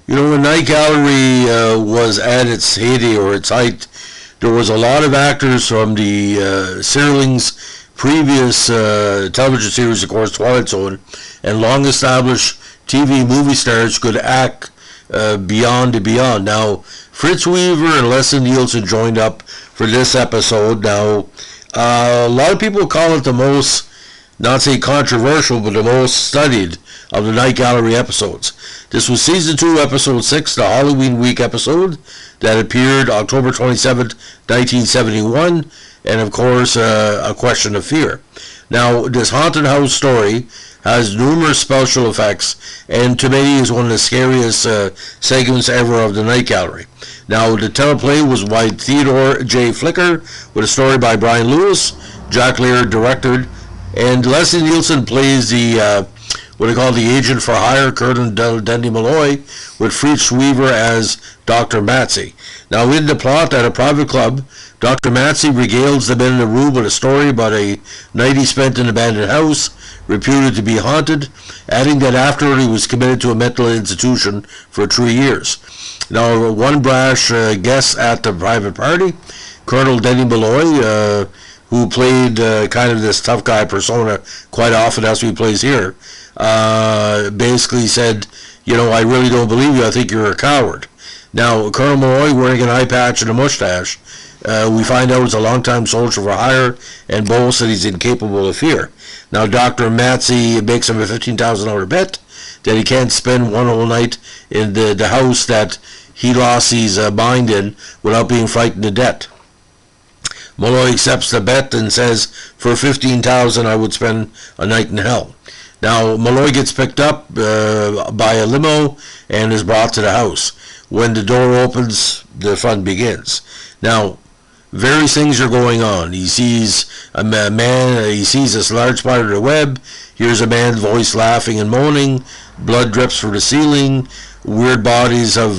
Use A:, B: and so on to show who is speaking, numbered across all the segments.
A: You know, when Night Gallery was at its heyday or its height, there was a lot of actors from the Searling's previous television series, of course, Twilight Zone, and long-established TV movie stars could act beyond and beyond. Now, Fritz Weaver and Leslie Nielsen joined up for this episode. Now, a lot of people call it the most, not say controversial, but the most studied of the Night Gallery episodes. This was Season 2, Episode 6, the Halloween Week episode that appeared October 27th, 1971, and of course, A Question of Fear. Now, this haunted house story has numerous special effects, and to me is one of the scariest segments ever of the Night Gallery. Now, the teleplay was by Theodore J. Flicker, with a story by Brian Lewis. Jack Laird directed, and Leslie Nielsen plays the what they call the agent for hire, Colonel Denny Malloy, with Fritz Weaver as Dr. Matsey. Now, in the plot, at a private club, Dr. Matsey regales the men in the room with a story about a night he spent in an abandoned house, reputed to be haunted, adding that afterward he was committed to a mental institution for 3 years. Now, one brash guest at the private party, Colonel Denny Malloy, who played kind of this tough guy persona quite often as he plays here, basically said, you know, I really don't believe you, I think you're a coward. Now, Colonel Malloy, wearing an eye patch and a mustache, we find out is a longtime soldier for hire and boasts that he's incapable of fear. Now, Dr. Matsey makes him a $15,000 bet that he can't spend one whole night in the house that he lost his mind in without being frightened to death. Malloy accepts the bet and says, for $15,000 I would spend a night in hell. Now, Malloy gets picked up by a limo and is brought to the house. When the door opens, the fun begins. Now, various things are going on. He sees a man, he sees this large spider of the web, hears a man's voice laughing and moaning, blood drips from the ceiling, weird bodies of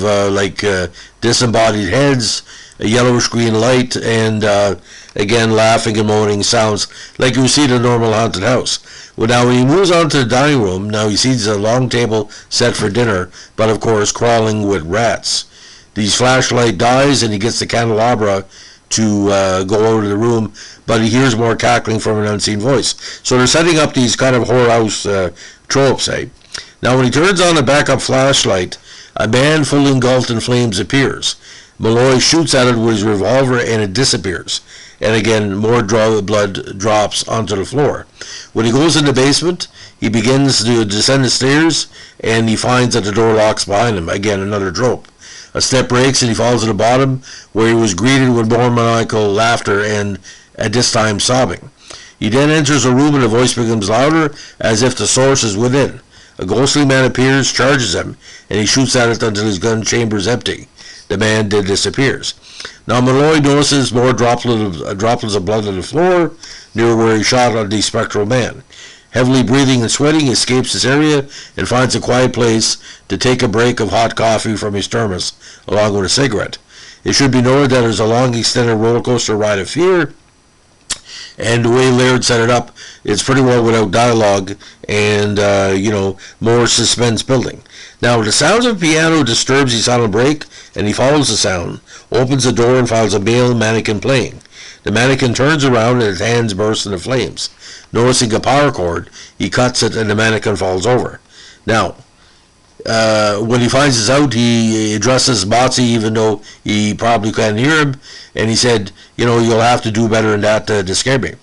A: disembodied heads, a yellowish green light, and again laughing and moaning sounds like you see in a normal haunted house. Well, now when he moves on to the dining room, now he sees a long table set for dinner, but of course crawling with rats. His flashlight dies and he gets the candelabra to go over to the room, but he hears more cackling from an unseen voice. So they're setting up these kind of horror house tropes, eh? Now when he turns on the backup flashlight, a man fully engulfed in flames appears. Malloy shoots at it with his revolver and it disappears. And again, more blood drops onto the floor. When he goes in the basement, he begins to descend the stairs and he finds that the door locks behind him. Again, another trope. A step breaks and he falls to the bottom, where he was greeted with more maniacal laughter and, at this time, sobbing. He then enters a room and the voice becomes louder, as if the source is within. A ghostly man appears, charges him, and he shoots at it until his gun chamber is empty. The man then disappears. Now Malloy notices more droplets of blood on the floor near where he shot at the spectral man. Heavily breathing and sweating, he escapes this area and finds a quiet place to take a break of hot coffee from his thermos, along with a cigarette. It should be noted that there's a long extended roller coaster ride of fear, and the way Laird set it up, it's pretty well without dialogue and, more suspense building. Now, the sounds of a piano disturbs his silent break, and he follows the sound, opens the door, and finds a male mannequin playing. The mannequin turns around, and his hands burst into flames. Noticing a power cord, he cuts it, and the mannequin falls over. Now, when he finds this out, he addresses Matsey, even though he probably can't hear him, and he said, you'll have to do better than that to scare me.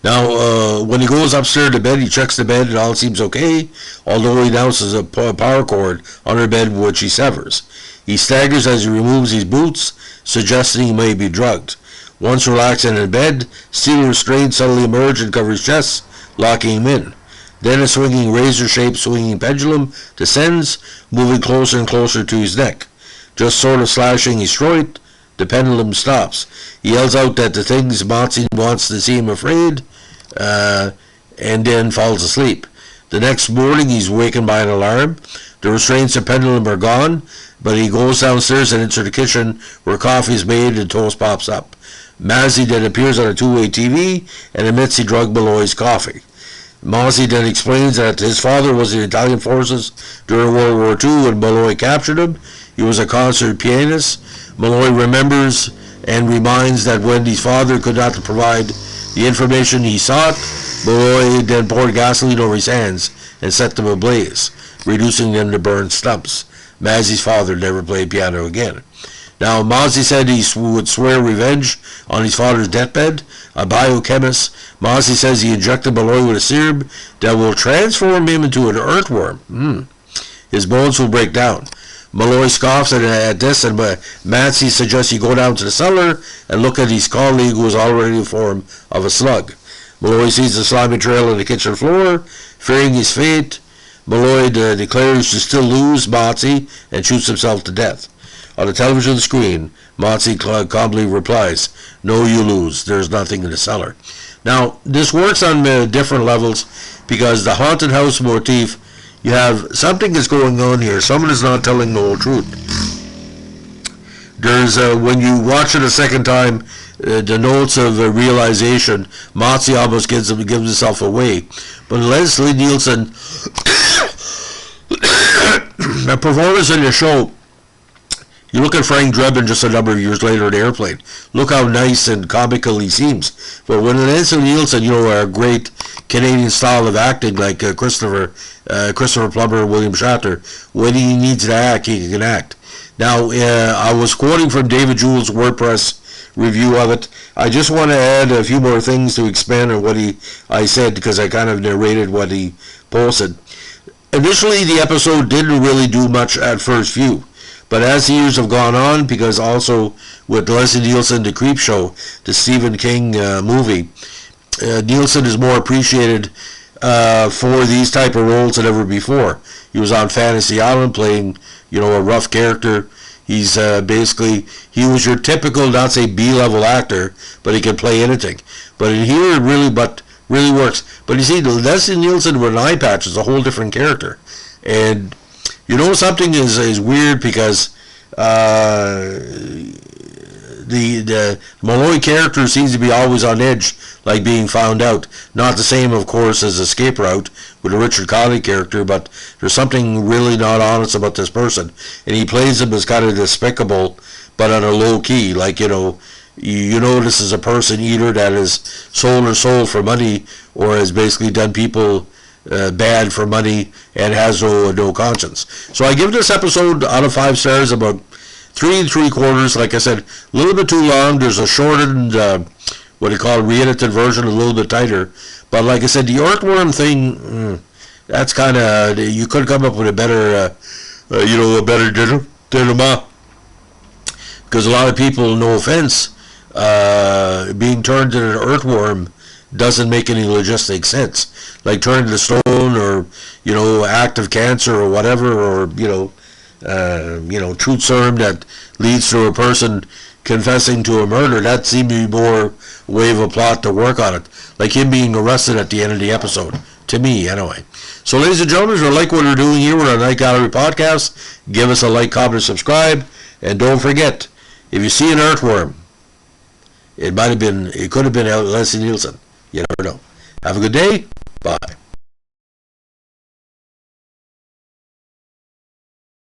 A: Now, when he goes upstairs to bed, he checks the bed and all seems okay, although he announces a power cord under the bed which he severs. He staggers as he removes his boots, suggesting he may be drugged. Once relaxed and in bed, steel restraints suddenly emerge and cover his chest, locking him in. Then a swinging razor-shaped swinging pendulum descends, moving closer and closer to his neck. Just sort of slashing his throat, the pendulum stops. He yells out that the things Matsey wants to see him afraid, and then falls asleep. The next morning he's wakened by an alarm. The restraints of pendulum are gone, but he goes downstairs and enters the kitchen where coffee is made and toast pops up. Matsey then appears on a two-way TV and admits he drugged Malloy's coffee. Mozzie then explains that his father was in the Italian forces during World War II when Malloy captured him. He was a concert pianist. Malloy remembers and reminds that Wendy's father could not provide the information he sought. Malloy then poured gasoline over his hands and set them ablaze, reducing them to burned stumps. Mozzie's father never played piano again. Now, Mozzie said he would swear revenge on his father's deathbed. A biochemist, Mozzie says he injected Malloy with a serum that will transform him into an earthworm. His bones will break down. Malloy scoffs at this, and Mozzie suggests he go down to the cellar and look at his colleague who is already in the form of a slug. Malloy sees the slimy trail on the kitchen floor. Fearing his fate, Malloy declares to still lose Mozzie and shoots himself to death. On the television screen, Mozzie calmly replies, "No, you lose. There's nothing in the cellar." Now, this works on different levels because the haunted house motif, you have something is going on here. Someone is not telling the whole truth. There's, when you watch it a second time, the notes of realization, Mozzie almost gives himself away. But Leslie Nielsen, the performance in the show, you look at Frank Drebin just a number of years later in Airplane. Look how nice and comical he seems. But when Leslie Nielsen, a great Canadian style of acting like Christopher Plummer, William Shatner, when he needs to act, he can act. Now, I was quoting from David Jewell's WordPress review of it. I just want to add a few more things to expand on what I said because I kind of narrated what he posted. Initially, the episode didn't really do much at first view. But as the years have gone on, because also with Leslie Nielsen, The Creep Show, the Stephen King movie, Nielsen is more appreciated for these type of roles than ever before. He was on Fantasy Island playing, a rough character. He's basically, he was your typical, not say B-level actor, but he can play anything. But in here, it really works. But you see, Leslie Nielsen with an eye patch is a whole different character. And something is weird because the Malloy character seems to be always on edge, like being found out. Not the same, of course, as Escape Route with the Richard Conley character, but there's something really not honest about this person. And he plays him as kind of despicable, but on a low key, like, this is a person eater that has sold her soul for money or has basically done people bad for money and has no conscience. So I give this episode out of 5 stars, about 3 3/4. Like I said, a little bit too long. There's a shortened, re-edited version, a little bit tighter. But like I said, the earthworm thing, that's kind of, you could come up with a better, a better denouement. Because a lot of people, no offense, being turned into an earthworm doesn't make any logistic sense. Like turning to stone or, active cancer or whatever, or, truth serum that leads to a person confessing to a murder. That seemed to be more way of a plot to work on it. Like him being arrested at the end of the episode. To me, anyway. So, ladies and gentlemen, if you like what we're doing here with our Night Gallery podcast, give us a like, comment, subscribe. And don't forget, if you see an earthworm, it could have been Leslie Nielsen. You never know. Have a good day. Bye.